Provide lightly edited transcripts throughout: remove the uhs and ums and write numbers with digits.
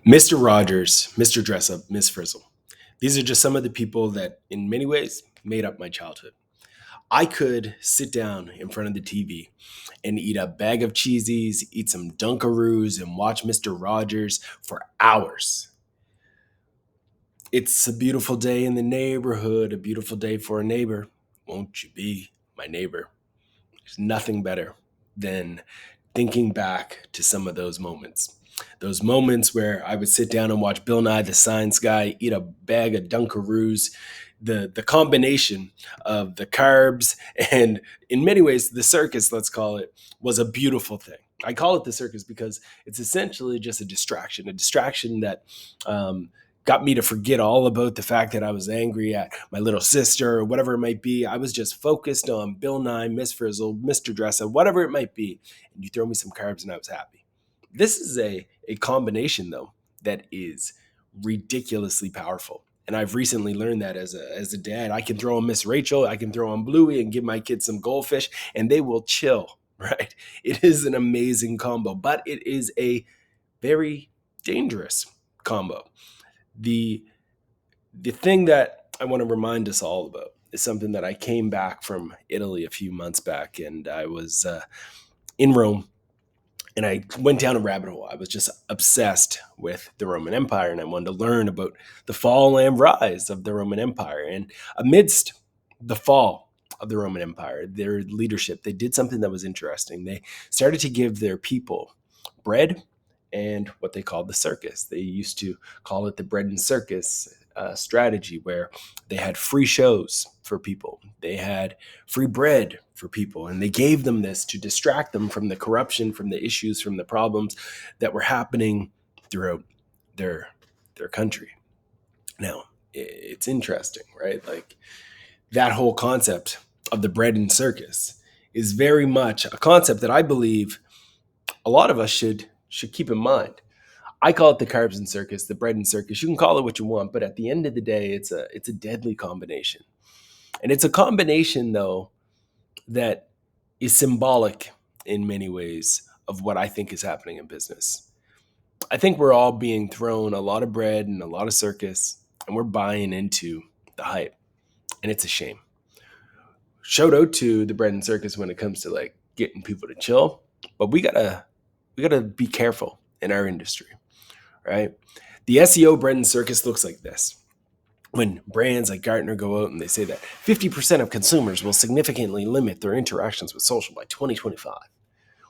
Mr. Rogers, Mr. Dress Up, Miss Frizzle. These are just some of the people that, in many ways, made up my childhood. I could sit down in front of the TV and eat a bag of cheesies, eat some Dunkaroos, and watch Mr. Rogers for hours. It's a beautiful day in the neighborhood, a beautiful day for a neighbor. Won't you be my neighbor? There's nothing better than thinking back to some of those moments. Those moments where I would sit down and watch Bill Nye the Science Guy eat a bag of Dunkaroos. The combination of the carbs and, in many ways, the circus, let's call it, was a beautiful thing. I call it the circus because it's essentially just a distraction that got me to forget all about the fact that I was angry at my little sister or whatever it might be. I was just focused on Bill Nye, Miss Frizzle, Mr. Dressa, whatever it might be. And you throw me some carbs and I was happy. This is a combination, though, that is ridiculously powerful. And I've recently learned that as a dad. I can throw on Miss Rachel, I can throw on Bluey and give my kids some goldfish, and they will chill, right? It is an amazing combo, but it is a very dangerous combo. The thing that I want to remind us all about is something that I came back from Italy a few months back, and I was in Rome, and I went down a rabbit hole. I was just obsessed with the Roman Empire, and I wanted to learn about the fall and rise of the Roman Empire. And amidst the fall of the Roman Empire, their leadership, they did something that was interesting. They started to give their people bread and what they called the circus. They used to call it the bread and circus strategy, where they had free shows for people. They had free bread for people, and they gave them this to distract them from the corruption, from the issues, from the problems that were happening throughout their country. Now, it's interesting, right? Like, that whole concept of the bread and circus is very much a concept that I believe a lot of us should keep in mind. I call it the carbs and circus, the bread and circus. You can call it what you want, but at the end of the day, it's a deadly combination. And it's a combination, though, that is symbolic in many ways of what I think is happening in business. I think we're all being thrown a lot of bread and a lot of circus, and we're buying into the hype. And it's a shame. Shout out to the bread and circus when it comes to like getting people to chill, but we gotta be careful in our industry, right? The SEO bread and circus looks like this. When brands like Gartner go out and they say that 50% of consumers will significantly limit their interactions with social by 2025.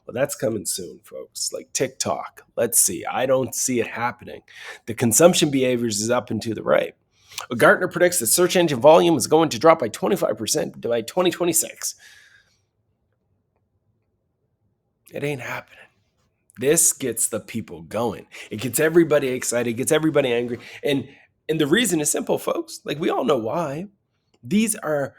Well, that's coming soon, folks. Like TikTok, let's see. I don't see it happening. The consumption behaviors is up and to the right. Gartner predicts that search engine volume is going to drop by 25% by 2026. It ain't happening. This gets the people going. It gets everybody excited, gets everybody angry. And the reason is simple, folks. Like, we all know why. These are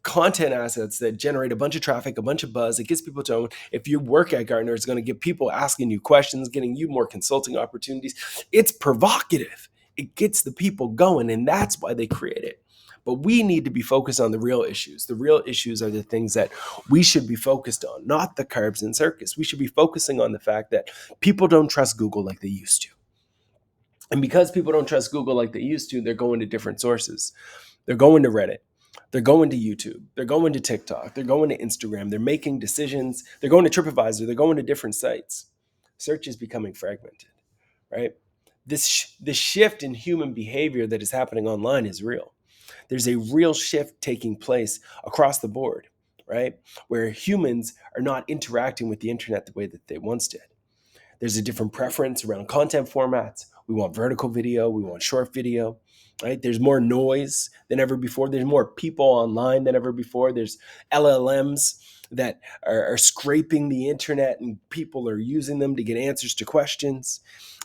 content assets that generate a bunch of traffic, a bunch of buzz. It gets people to own. If you work at Gartner, it's going to get people asking you questions, getting you more consulting opportunities. It's provocative. It gets the people going, and that's why they create it. But we need to be focused on the real issues. The real issues are the things that we should be focused on, not the carbs and circus. We should be focusing on the fact that people don't trust Google like they used to. And because people don't trust Google like they used to, they're going to different sources. They're going to Reddit. They're going to YouTube. They're going to TikTok. They're going to Instagram. They're making decisions. They're going to TripAdvisor. They're going to different sites. Search is becoming fragmented, right? This shift in human behavior that is happening online is real. There's a real shift taking place across the board, right? Where humans are not interacting with the internet the way that they once did. There's a different preference around content formats. We want vertical video. We want short video, right? There's more noise than ever before. There's more people online than ever before. There's LLMs that are scraping the internet, and people are using them to get answers to questions.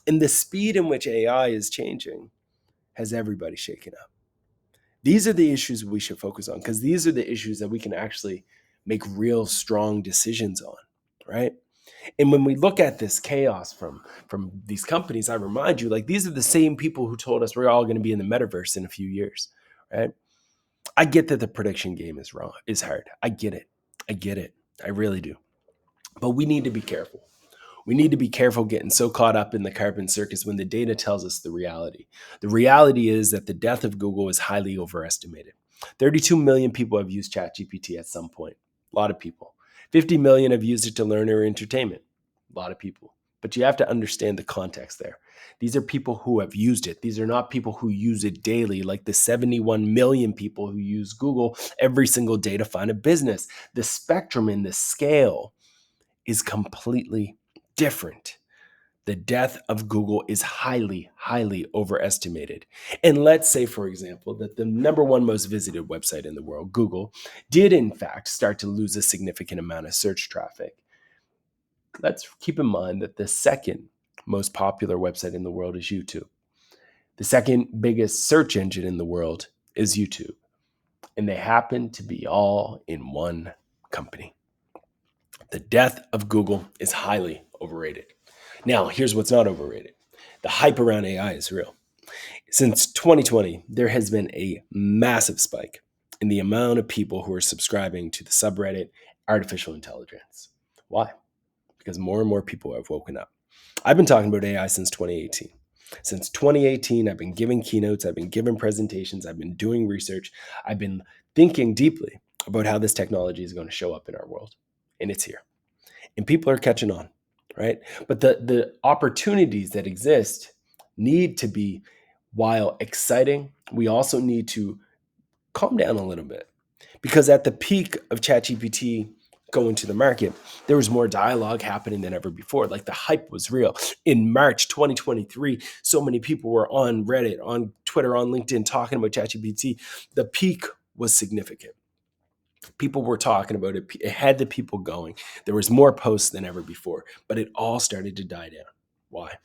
And the speed in which AI is changing has everybody shaken up. These are the issues we should focus on, because these are the issues that we can actually make real strong decisions on, right? And when we look at this chaos from these companies, I remind you, like, these are the same people who told us we're all going to be in the metaverse in a few years, right? I get that the prediction game is wrong, is hard. I get it. I really do. But we need to be careful. We need to be careful getting so caught up in the carbon circus when the data tells us the reality. The reality is that the death of Google is highly overestimated. 32 million people have used ChatGPT at some point. A lot of people. 50 million have used it to learn or entertainment. A lot of people. But you have to understand the context there. These are people who have used it. These are not people who use it daily, like the 71 million people who use Google every single day to find a business. The spectrum and the scale is completely different. The death of Google is highly, highly overestimated. And let's say, for example, that the number one most visited website in the world, Google, did in fact start to lose a significant amount of search traffic. Let's keep in mind that the second most popular website in the world is YouTube. The second biggest search engine in the world is YouTube. And they happen to be all in one company. The death of Google is highly overrated. Now, here's what's not overrated. The hype around AI is real. Since 2020, there has been a massive spike in the amount of people who are subscribing to the subreddit artificial intelligence. Why? Because more and more people have woken up. I've been talking about AI since 2018. Since 2018, I've been giving keynotes, I've been giving presentations, I've been doing research, I've been thinking deeply about how this technology is going to show up in our world. And it's here. And people are catching on, right? But the opportunities that exist need to be, while exciting, we also need to calm down a little bit. Because at the peak of ChatGPT going to the market, there was more dialogue happening than ever before. Like the hype was real. In March 2023, so many people were on Reddit, on Twitter, on LinkedIn talking about ChatGPT. The peak was significant. People were talking about it. It had the people going. There was more posts than ever before, but it all started to die down. Why?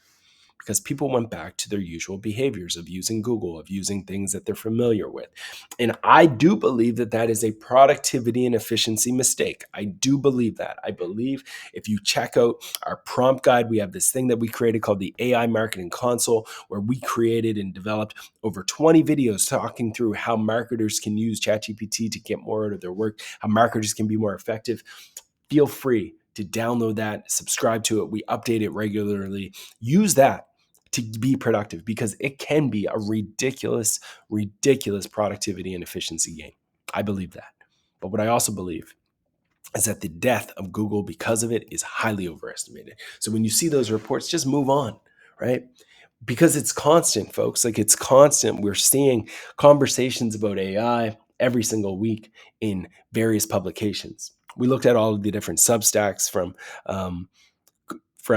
Because people went back to their usual behaviors of using Google, of using things that they're familiar with. And I do believe that that is a productivity and efficiency mistake. I do believe that. I believe if you check out our prompt guide, we have this thing that we created called the AI Marketing Console, where we created and developed over 20 videos talking through how marketers can use ChatGPT to get more out of their work, how marketers can be more effective. Feel free to download that, subscribe to it. We update it regularly. Use that to be productive, because it can be a ridiculous, ridiculous productivity and efficiency gain. I believe that. But what I also believe is that the death of Google because of it is highly overestimated. So when you see those reports, just move on, right? Because it's constant, folks. Like it's constant. We're seeing conversations about AI every single week in various publications. We looked at all of the different Substacks from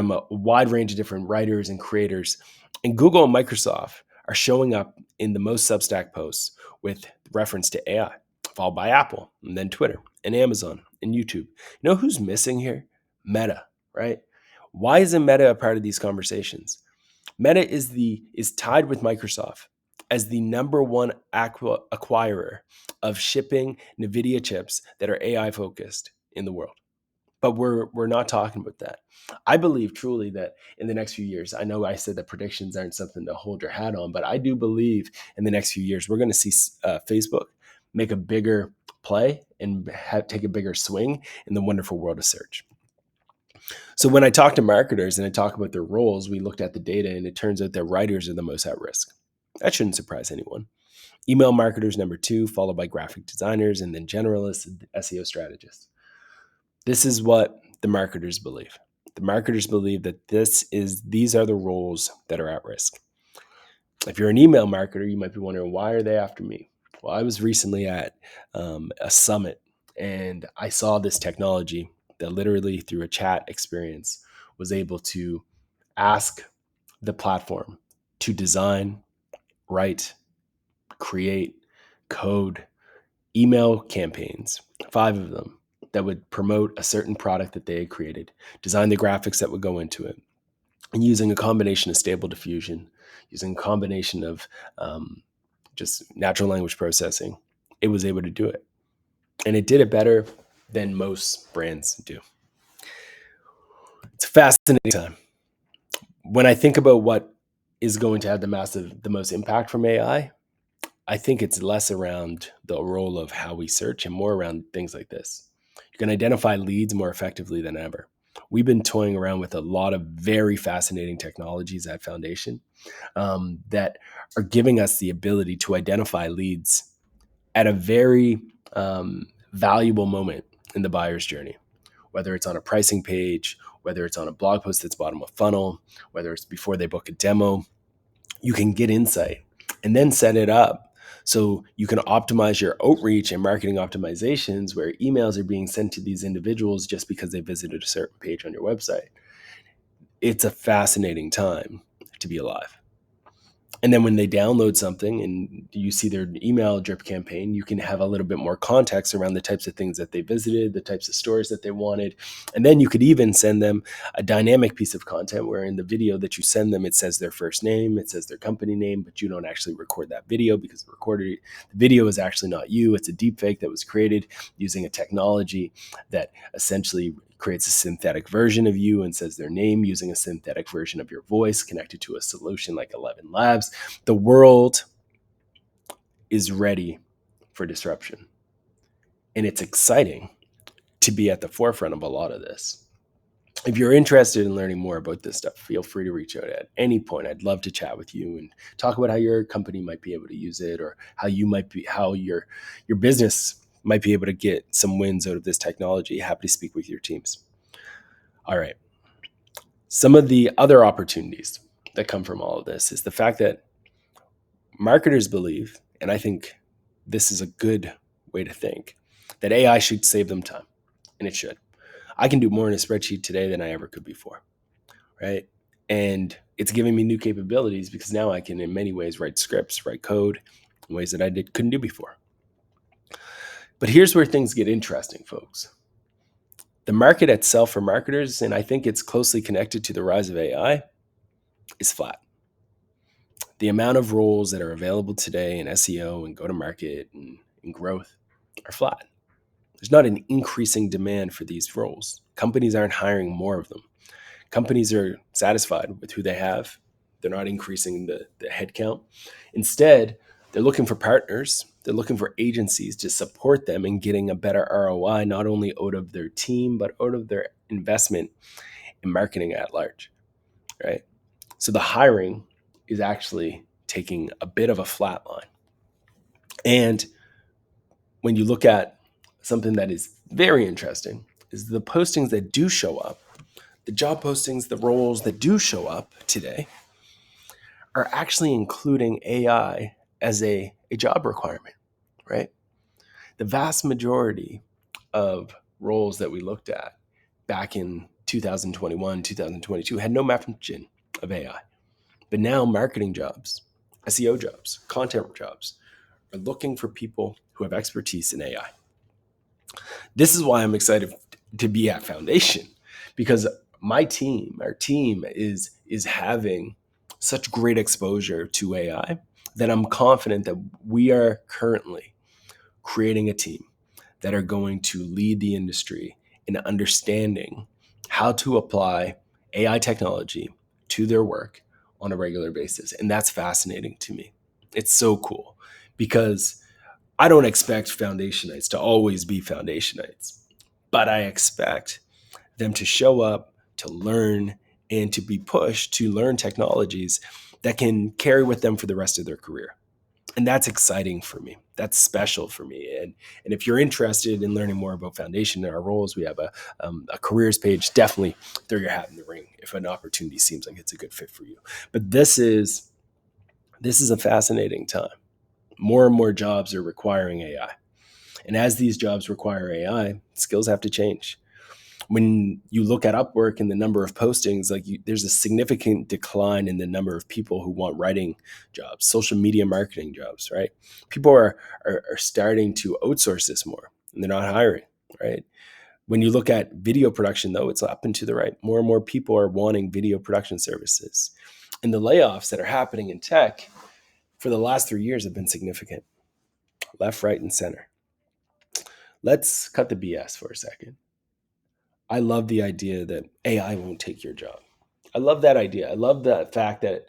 a wide range of different writers and creators. And Google and Microsoft are showing up in the most Substack posts with reference to AI, followed by Apple, and then Twitter, and Amazon, and YouTube. You know who's missing here? Meta, right? Why isn't Meta a part of these conversations? Meta is tied with Microsoft as the number one acquirer of shipping NVIDIA chips that are AI focused in the world. But we're not talking about that. I believe truly that in the next few years, I know I said that predictions aren't something to hold your hat on, but I do believe in the next few years, we're going to see Facebook make a bigger play and take a bigger swing in the wonderful world of search. So when I talk to marketers and I talk about their roles, we looked at the data and it turns out that writers are the most at risk. That shouldn't surprise anyone. Email marketers number 2, followed by graphic designers, and then generalists and SEO strategists. This is what the marketers believe. The marketers believe that these are the roles that are at risk. If you're an email marketer, you might be wondering, why are they after me? Well, I was recently at a summit and I saw this technology that literally through a chat experience was able to ask the platform to design, write, create, code email campaigns, 5 of them, that would promote a certain product that they had created, design the graphics that would go into it, and using a combination of stable diffusion, using a combination of just natural language processing, it was able to do it. And it did it better than most brands do. It's a fascinating time. When I think about what is going to have the most impact from AI, I think it's less around the role of how we search and more around things like this. You can identify leads more effectively than ever. we've been toying around with a lot of very fascinating technologies at Foundation that are giving us the ability to identify leads at a very valuable moment in the buyer's journey, whether it's on a pricing page, whether it's on a blog post that's bottom of funnel, whether it's before they book a demo. You can get insight and then set it up so you can optimize your outreach and marketing optimizations where emails are being sent to these individuals just because they visited a certain page on your website. It's a fascinating time to be alive. And then when they download something and you see their email drip campaign, you can have a little bit more context around the types of things that they visited, the types of stories that they wanted. And then you could even send them a dynamic piece of content where in the video that you send them, it says their first name, it says their company name, but you don't actually record that video because the video is actually not you. It's a deep fake that was created using a technology that essentially creates a synthetic version of you and says their name using a synthetic version of your voice connected to a solution like 11 Labs. The world is ready for disruption. And it's exciting to be at the forefront of a lot of this. If you're interested in learning more about this stuff, feel free to reach out at any point. I'd love to chat with you and talk about how your company might be able to use it or how your business might be able to get some wins out of this technology. Happy to speak with your teams. All right. Some of the other opportunities that come from all of this is the fact that marketers believe, and I think this is a good way to think, that AI should save them time, and it should. I can do more in a spreadsheet today than I ever could before, right? And it's giving me new capabilities because now I can, in many ways, write scripts, write code in ways that I couldn't do before. But here's where things get interesting, folks. The market itself for marketers, and I think it's closely connected to the rise of AI, is flat. The amount of roles that are available today in SEO and go-to-market and growth are flat. There's not an increasing demand for these roles. Companies aren't hiring more of them. Companies are satisfied with who they have. They're not increasing the headcount. Instead, they're looking for partners. They're looking for agencies to support them in getting a better ROI, not only out of their team, but out of their investment in marketing at large, right? So the hiring is actually taking a bit of a flat line. And when you look at something that is very interesting is the postings that do show up, the job postings, the roles that do show up today are actually including AI as a job requirement, right? The vast majority of roles that we looked at back in 2021, 2022 had no mention of AI. But now marketing jobs, SEO jobs, content jobs are looking for people who have expertise in AI. This is why I'm excited to be at Foundation, because our team is having such great exposure to AI that I'm confident that we are currently creating a team that are going to lead the industry in understanding how to apply AI technology to their work on a regular basis. And that's fascinating to me. It's so cool because I don't expect Foundationites to always be Foundationites, but I expect them to show up, to learn, and to be pushed to learn technologies that can carry with them for the rest of their career. And that's exciting for me. That's special for me. And if you're interested in learning more about Foundation and our roles, we have a careers page. Definitely throw your hat in the ring if an opportunity seems like it's a good fit for you. But this is a fascinating time. More and more jobs are requiring AI. And as these jobs require AI, skills have to change. When you look at Upwork and the number of postings, there's a significant decline in the number of people who want writing jobs, social media marketing jobs, right? People are starting to outsource this more and they're not hiring, right? When you look at video production, though, it's up and to the right. More and more people are wanting video production services. And the layoffs that are happening in tech for the last 3 years have been significant, left, right, and center. Let's cut the BS for a second. I love the idea that AI won't take your job. I love that idea. I love the fact that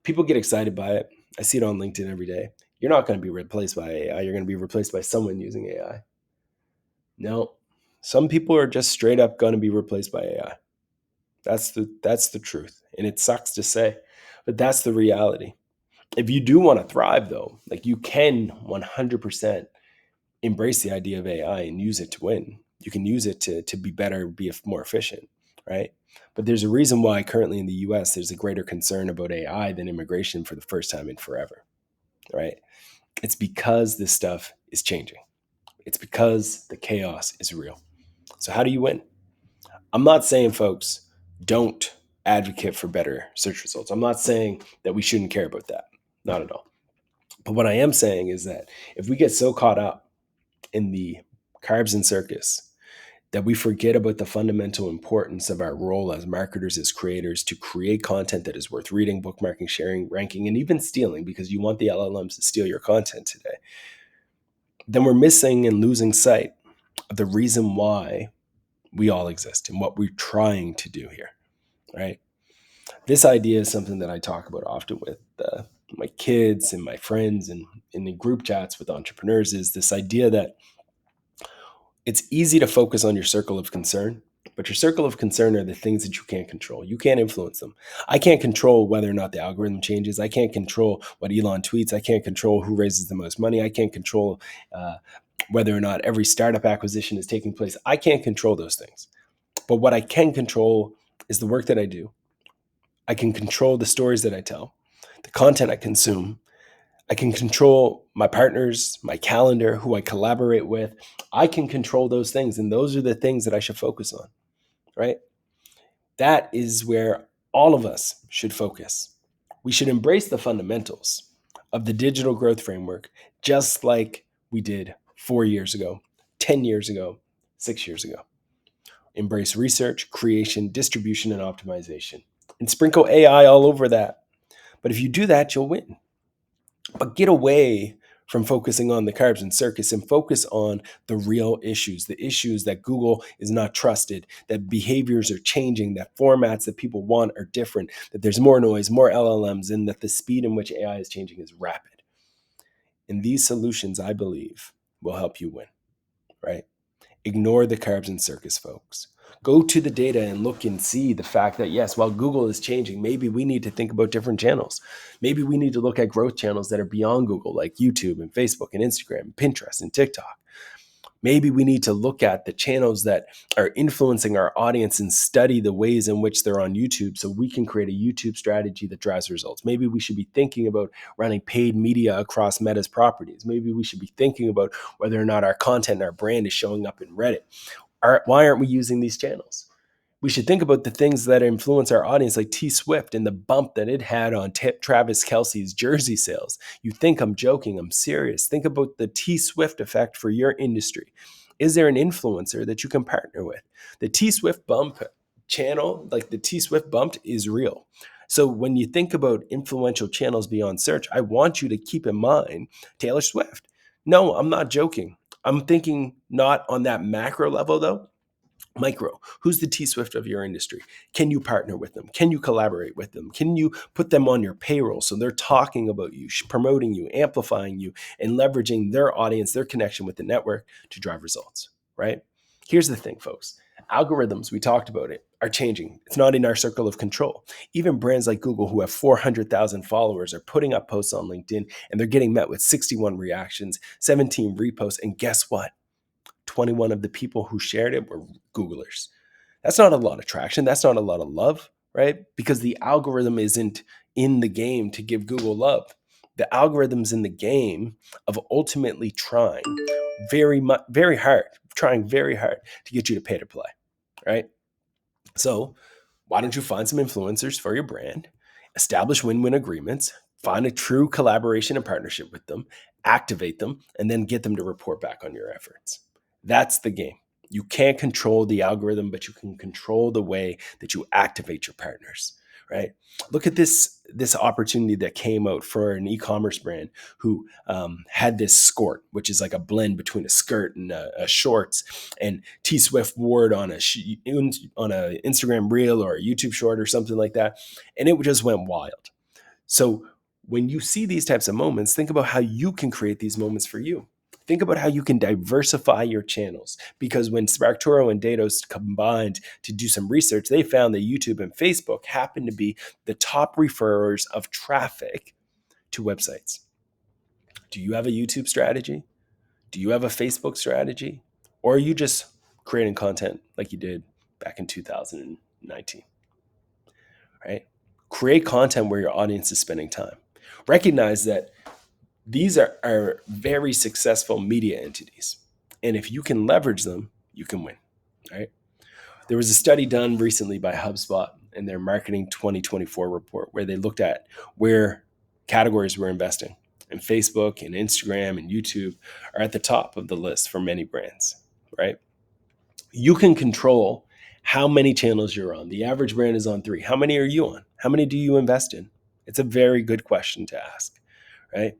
people get excited by it. I see it on LinkedIn every day. You're not going to be replaced by AI. You're going to be replaced by someone using AI. No, Some people are just straight up going to be replaced by AI. That's the truth. And it sucks to say, but that's the reality. If you do want to thrive though, like you can 100% embrace the idea of AI and use it to win. You can use it to be better, be more efficient, right? But there's a reason why currently in the US, there's a greater concern about AI than immigration for the first time in forever, right? It's because this stuff is changing. It's because the chaos is real. So, how do you win? I'm not saying, folks, don't advocate for better search results. I'm not saying that we shouldn't care about that. Not at all. But what I am saying is that if we get so caught up in the carbs and circus that we forget about the fundamental importance of our role as marketers, as creators, to create content that is worth reading, bookmarking, sharing, ranking, and even stealing, because you want the LLMs to steal your content today, then we're missing and losing sight of the reason why we all exist and what we're trying to do here, right? This idea is something that I talk about often with my kids and my friends and in the group chats with entrepreneurs, is this idea that it's easy to focus on your circle of concern, but your circle of concern are the things that you can't control. You can't influence them. I can't control whether or not the algorithm changes. I can't control what Elon tweets. I can't control who raises the most money. I can't control whether or not every startup acquisition is taking place. I can't control those things. But what I can control is the work that I do. I can control the stories that I tell, the content I consume. I can control my partners, my calendar, who I collaborate with. I can control those things. And those are the things that I should focus on, right? That is where all of us should focus. We should embrace the fundamentals of the digital growth framework, just like we did 4 years ago, 10 years ago, 6 years ago. Embrace research, creation, distribution, and optimization, and sprinkle AI all over that. But if you do that, you'll win. But get away from focusing on the carbs and circus and focus on the real issues, the issues that Google is not trusted, that behaviors are changing, that formats that people want are different, that there's more noise, more LLMs, and that the speed in which AI is changing is rapid. And these solutions, I believe, will help you win, right? Ignore the carbs and circus, folks. Go to the data and look and see the fact that, yes, while Google is changing, maybe we need to think about different channels. Maybe we need to look at growth channels that are beyond Google, like YouTube and Facebook and Instagram, and Pinterest and TikTok. Maybe we need to look at the channels that are influencing our audience and study the ways in which they're on YouTube so we can create a YouTube strategy that drives results. Maybe we should be thinking about running paid media across Meta's properties. Maybe we should be thinking about whether or not our content and our brand is showing up in Reddit. Why aren't we using these channels? We should think about the things that influence our audience, like T Swift and the bump that it had on Travis Kelce's jersey sales. You think I'm joking? I'm serious. Think about the T Swift effect for your industry. Is there an influencer that you can partner with? The T Swift bump channel, like the T Swift bump, is real. So when you think about influential channels beyond search, I want you to keep in mind Taylor Swift. No, I'm not joking. I'm thinking not on that macro level, though. Micro, who's the T Swift of your industry? Can you partner with them? Can you collaborate with them? Can you put them on your payroll so they're talking about you, promoting you, amplifying you, and leveraging their audience, their connection with the network to drive results, right? Here's the thing, folks. Algorithms, we talked about it, are changing. It's not in our circle of control. Even brands like Google, who have 400,000 followers, are putting up posts on LinkedIn, and they're getting met with 61 reactions, 17 reposts, and guess what? 21 of the people who shared it were Googlers. That's not a lot of traction. That's not a lot of love, right? Because the algorithm isn't in the game to give Google love. The algorithm's in the game of ultimately trying very hard to get you to pay to play, right? So why don't you find some influencers for your brand, establish win-win agreements, find a true collaboration and partnership with them, activate them, and then get them to report back on your efforts. That's the game. You can't control the algorithm, but you can control the way that you activate your partners, right? Look at this opportunity that came out for an e-commerce brand who had this skort, which is like a blend between a skirt and a shorts, and T Swift wore it on a Instagram reel or a YouTube short or something like that, and it just went wild. So when you see these types of moments, think about how you can create these moments for you. Think about how you can diversify your channels, because when Sparktoro and Datos combined to do some research, they found that YouTube and Facebook happen to be the top referrers of traffic to websites. Do you have a YouTube strategy? Do you have a Facebook strategy? Or are you just creating content like you did back in 2019, right? Create content where your audience is spending time. Recognize that these are very successful media entities. And if you can leverage them, you can win, right? There was a study done recently by HubSpot in their Marketing 2024 report where they looked at where categories were investing. And Facebook and Instagram and YouTube are at the top of the list for many brands, right? You can control how many channels you're on. The average brand is on 3. How many are you on? How many do you invest in? It's a very good question to ask, right?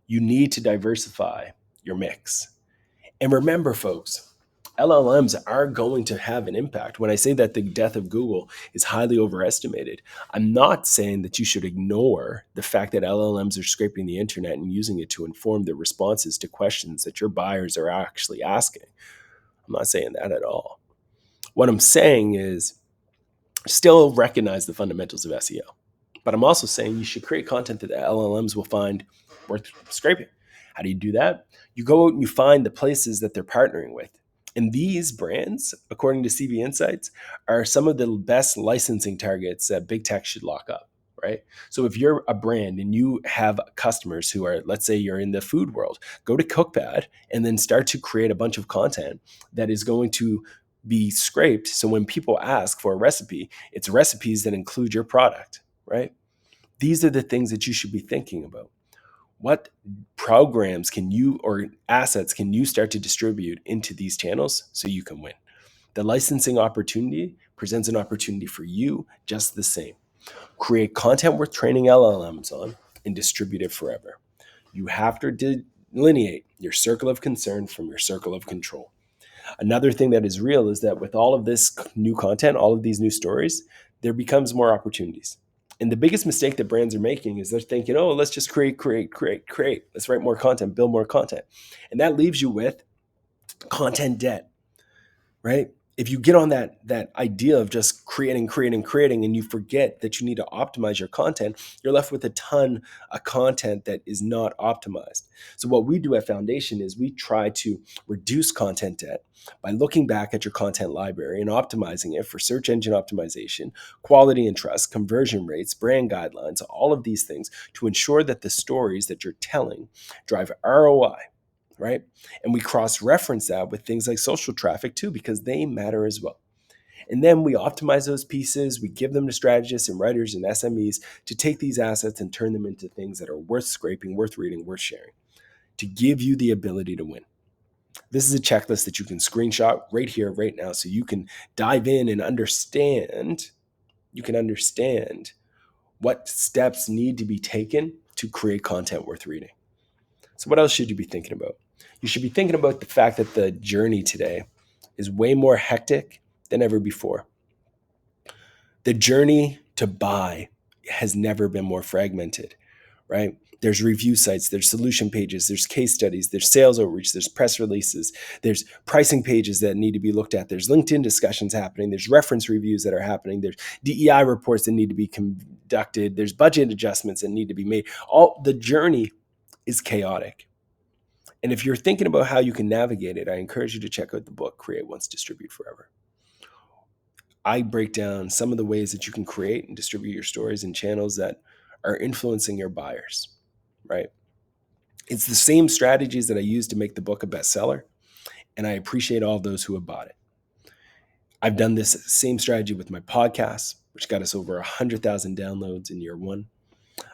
You need to diversify your mix. And remember, folks, LLMs are going to have an impact. When I say that the death of Google is highly overestimated, I'm not saying that you should ignore the fact that LLMs are scraping the internet and using it to inform the responses to questions that your buyers are actually asking. I'm not saying that at all. What I'm saying is still recognize the fundamentals of SEO. But I'm also saying you should create content that the LLMs will find worth scraping. How do you do that? You go out and you find the places that they're partnering with. And these brands, according to CB Insights, are some of the best licensing targets that big tech should lock up, right? So if you're a brand and you have customers who are, let's say you're in the food world, go to Cookpad and then start to create a bunch of content that is going to be scraped. So when people ask for a recipe, it's recipes that include your product, right? These are the things that you should be thinking about. What programs can you or assets can you start to distribute into these channels so you can win? The licensing opportunity presents an opportunity for you just the same. Create content worth training LLMs on and distribute it forever. You have to delineate your circle of concern from your circle of control. Another thing that is real is that with all of this new content, all of these new stories, there becomes more opportunities. And the biggest mistake that brands are making is they're thinking, oh, let's just create. Let's write more content, build more content. And that leaves you with content debt, right? If you get on that idea of just creating, and you forget that you need to optimize your content, you're left with a ton of content that is not optimized. So what we do at Foundation is we try to reduce content debt by looking back at your content library and optimizing it for search engine optimization, quality and trust, conversion rates, brand guidelines, all of these things to ensure that the stories that you're telling drive ROI, right? And we cross-reference that with things like social traffic too, because they matter as well. And then we optimize those pieces. We give them to strategists and writers and SMEs to take these assets and turn them into things that are worth scraping, worth reading, worth sharing, to give you the ability to win. This is a checklist that you can screenshot right here, right now, so you can dive in and understand. You can understand what steps need to be taken to create content worth reading. So what else should you be thinking about? You should be thinking about the fact that the journey today is way more hectic than ever before. The journey to buy has never been more fragmented, right? There's review sites, there's solution pages, there's case studies, there's sales outreach, there's press releases, there's pricing pages that need to be looked at, there's LinkedIn discussions happening, there's reference reviews that are happening, there's DEI reports that need to be conducted, there's budget adjustments that need to be made. All the journey is chaotic. And if you're thinking about how you can navigate it, I encourage you to check out the book, Create Once, Distribute Forever. I break down some of the ways that you can create and distribute your stories in channels that are influencing your buyers, right? It's the same strategies that I used to make the book a bestseller, and I appreciate all those who have bought it. I've done this same strategy with my podcast, which got us over 100,000 downloads in year one.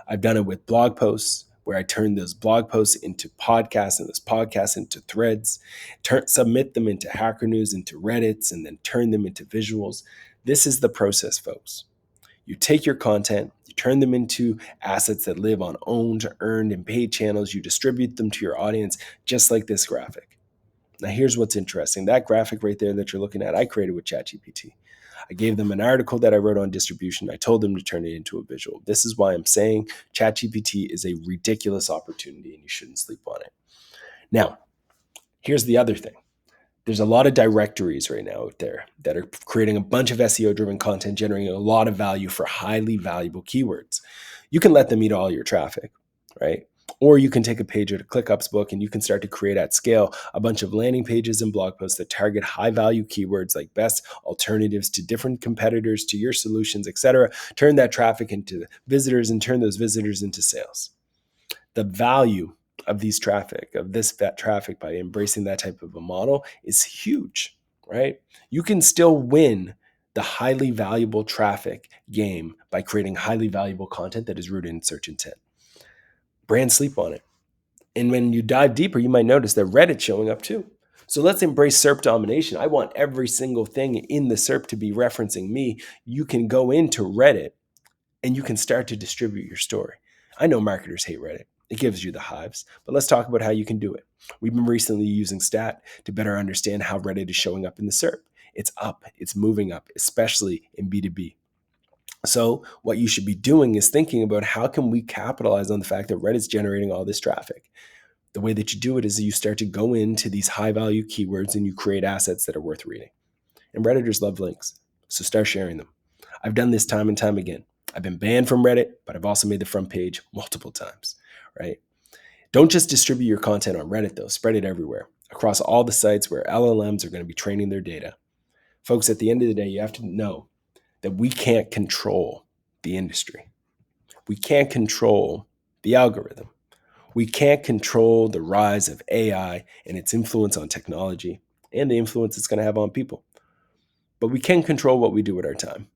I've done it with blog posts, where I turn those blog posts into podcasts and those podcasts into threads, submit them into Hacker News, into Reddits, and then turn them into visuals. This is the process, folks. You take your content, you turn them into assets that live on owned, earned, and paid channels. You distribute them to your audience, just like this graphic. Now, here's what's interesting. That graphic right there that you're looking at, I created with ChatGPT. I gave them an article that I wrote on distribution. I told them to turn it into a visual. This is why I'm saying ChatGPT is a ridiculous opportunity and you shouldn't sleep on it. Now, Here's the other thing. There's a lot of directories right now out there that are creating a bunch of SEO driven content, generating a lot of value for highly valuable keywords. You can let them eat all your traffic, right? Or you can take a page out of ClickUp's book and you can start to create at scale a bunch of landing pages and blog posts that target high value keywords like best alternatives to different competitors, to your solutions, etc. Turn that traffic into visitors and turn those visitors into sales. The value of that traffic by embracing that type of a model is huge, right? You can still win the highly valuable traffic game by creating highly valuable content that is rooted in search intent. Brands sleep on it. And when you dive deeper, you might notice that Reddit's showing up too. So let's embrace SERP domination. I want every single thing in the SERP to be referencing me. You can go into Reddit and you can start to distribute your story. I know marketers hate Reddit. It gives you the hives, but let's talk about how you can do it. We've been recently using Stat to better understand how Reddit is showing up in the SERP. It's up, it's moving up, especially in B2B. So what you should be doing is thinking about how can we capitalize on the fact that Reddit's generating all this traffic. The way that you do it is you start to go into these high value keywords and you create assets that are worth reading. And Redditors love links, so start sharing them. I've done this time and time again. I've been banned from Reddit, but I've also made the front page multiple times, right? Don't just distribute your content on Reddit though, spread it everywhere, across all the sites where LLMs are going to be training their data. Folks, at the end of the day, you have to know that we can't control the industry. We can't control the algorithm. We can't control the rise of AI and its influence on technology and the influence it's going to have on people. But we can control what we do with our time.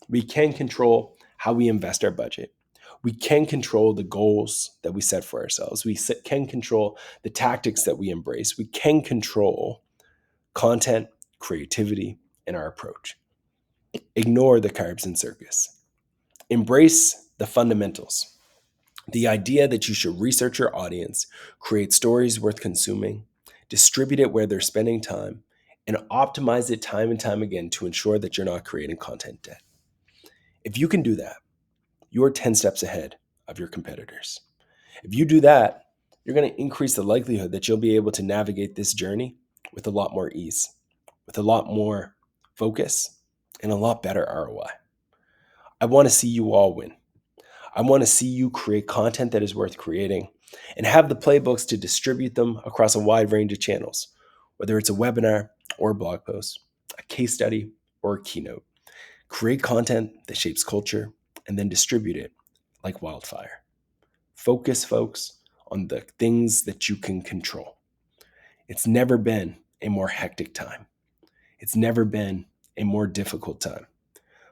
We can control how we invest our budget. We can control the goals that we set for ourselves. We can control the tactics that we embrace. We can control content, creativity, and our approach. Ignore the carbs and circus. Embrace the fundamentals. The idea that you should research your audience, create stories worth consuming, distribute it where they're spending time, and optimize it time and time again to ensure that you're not creating content debt. If you can do that, you're 10 steps ahead of your competitors. If you do that, you're going to increase the likelihood that you'll be able to navigate this journey with a lot more ease, with a lot more focus, and a lot better ROI. I want to see you all win. I want to see you create content that is worth creating and have the playbooks to distribute them across a wide range of channels, whether it's a webinar or a blog post, a case study or a keynote. Create content that shapes culture and then distribute it like wildfire. Focus, folks, on the things that you can control. It's never been a more hectic time. It's never been a more difficult time.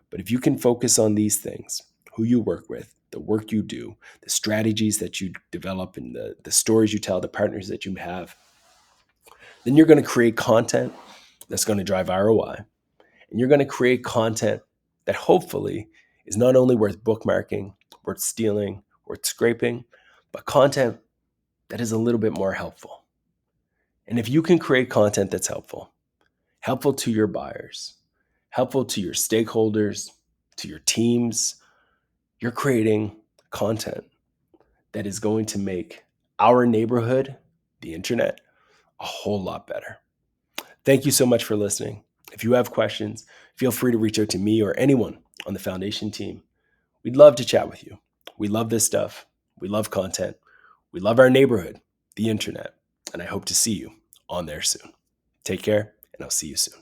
But if you can focus on these things, who you work with, the work you do, the strategies that you develop, and the stories you tell, the partners that you have, then you're going to create content that's going to drive ROI. And you're going to create content that hopefully is not only worth bookmarking, worth stealing, worth scraping, but content that is a little bit more helpful. And if you can create content that's helpful to your buyers, helpful to your stakeholders, to your teams, you're creating content that is going to make our neighborhood, the internet, a whole lot better. Thank you so much for listening. If you have questions, feel free to reach out to me or anyone on the foundation team. We'd love to chat with you. We love this stuff. We love content. We love our neighborhood, the internet, and I hope to see you on there soon. Take care, and I'll see you soon.